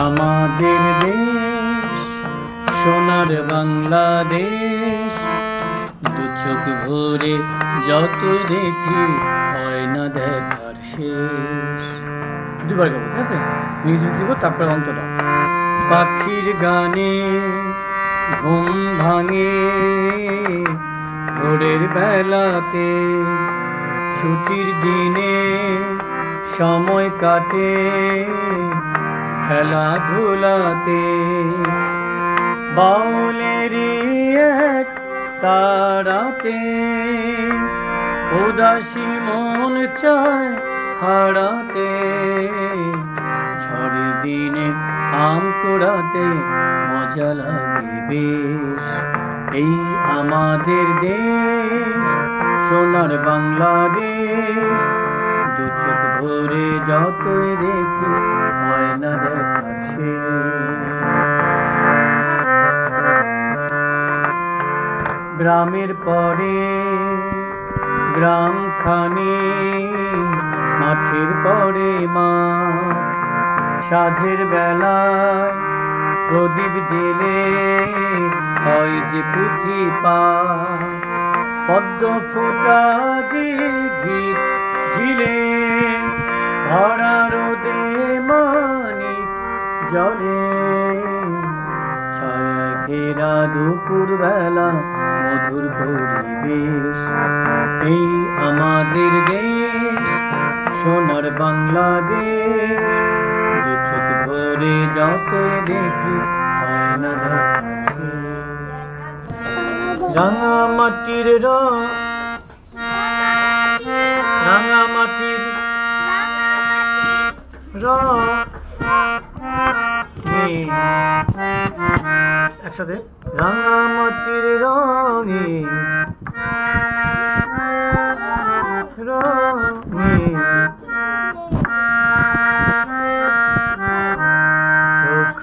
আমাদের দেশ সোনার বাংলাদেশ, দু চোখ ভরে যত দেখি হয় না দেখার শেষ। দুবার গাবো, ঠিক আছে? মিউজিক দিব, তারপরে অন্তটা। পাখির গানে ঘুম ভাঙে ভোরের বেলাতে, ছুটির দিনে সময় কাটে খেলাধুলাতে। বাউলেরই এক তারাতে উদাসী মন চায় হারাতে, ঝড় দিনে আম কুড়াতে মজা লাগে বেশ। এই আমাদের দেশ সোনার বাংলাদেশ, দু চোখ ভরে যতই দেখি হয় না দেখার শেষ। গ্রামের পরে গ্রামখানি, মাঠের পরে মাঠ, সাঁঝের বেলায় প্রদীপ জেলে হয় যে পুঁথি পাঠ। পদ্ম ফোটা দিঘির ঝিলে ভরা রোদে মানিক জলে, ছায়া ঘেরা দুপুর বেলা মধুর পরিবেশ। এই আমাদের দেশ সোনার বাংলাদেশ, দু চোখ ভরে যত দেখি হয় না দেখার শেষ। রাঙা মাটির রাঙা মাটির একসাথে, রাঙা মাটির রঙে চোখ